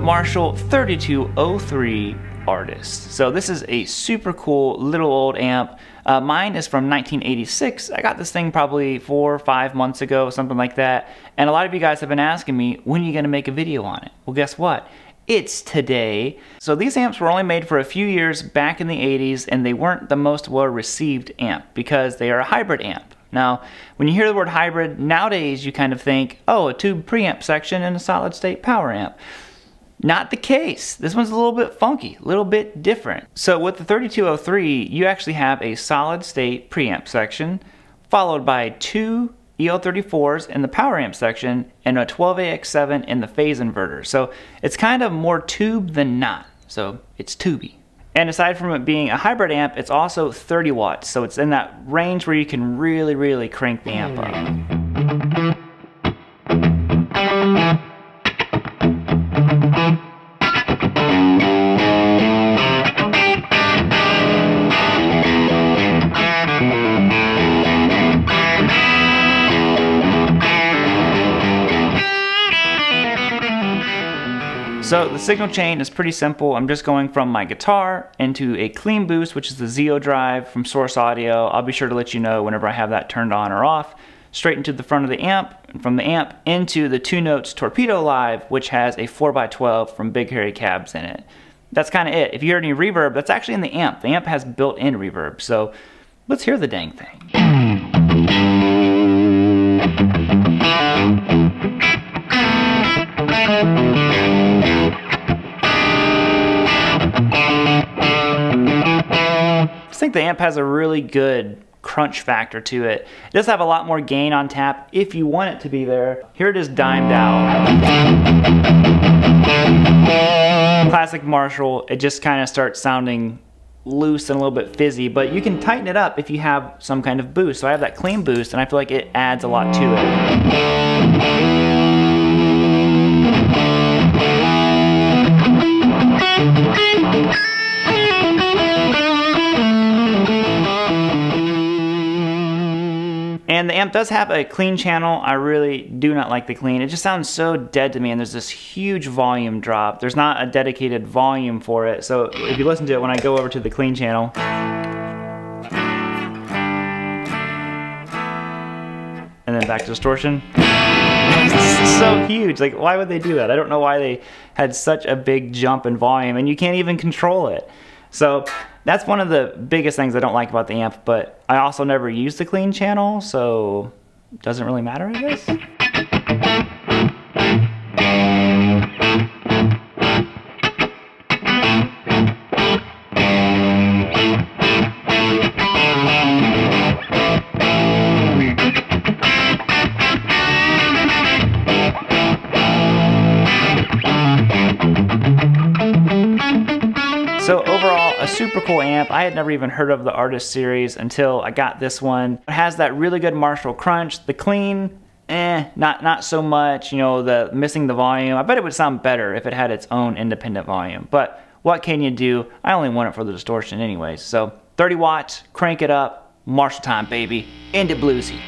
Marshall 3203 Artist. So this is a super cool little old amp. Mine is from 1986. I got this thing probably 4 or 5 months ago, something like that. And a lot of you guys have been asking me, when are you going to make a video on it? Well, guess what? It's today. So these amps were only made for a few years back in the 80s, and they weren't the most well-received amp because they are a hybrid amp. Now, when you hear the word hybrid, nowadays you kind of think, oh, a tube preamp section and a solid-state power amp. Not the case. This one's a little bit funky, a little bit different. So with the 3203, you actually have a solid-state preamp section, followed by 2 EL34s in the power amp section, and a 12AX7 in the phase inverter. So it's kind of more tube than not. So it's tubey. And aside from it being a hybrid amp, it's also 30 watts. So it's in that range where you can really, really crank the amp up. So the signal chain is pretty simple. I'm just going from my guitar into a clean boost, which is the Zeo drive from Source Audio. I'll be sure to let you know whenever I have that turned on or off. Straight into the front of the amp, and from the amp into the 2 Notes Torpedo Live, which has a 4x12 from Big Hairy Cabs in it. That's kind of it. If you hear any reverb, that's actually in the amp. The amp has built-in reverb, so let's hear the dang thing. I think the amp has a really good crunch factor to it. It does have a lot more gain on tap if you want it to be there. Here it is dimed out. Classic Marshall, it just kind of starts sounding loose and a little bit fizzy, but you can tighten it up if you have some kind of boost. So I have that clean boost, and I feel like it adds a lot to it. And the amp does have a clean channel. I really do not like the clean. It just sounds so dead to me, and there's this huge volume drop. There's not a dedicated volume for it, so if you listen to it when I go over to the clean channel, and then back to distortion, it's so huge. Like, why would they do that? I don't know why they had such a big jump in volume, and you can't even control it. So that's one of the biggest things I don't like about the amp, but I also never use the clean channel, so it doesn't really matter, I guess. So overall, a super cool amp. I had never even heard of the Artist series until I got this one. It has that really good Marshall crunch. The clean, not so much. You know, the missing the volume. I bet it would sound better if it had its own independent volume. But what can you do? I only want it for the distortion anyways. So 30 watts, crank it up, Marshall time, baby. End it bluesy.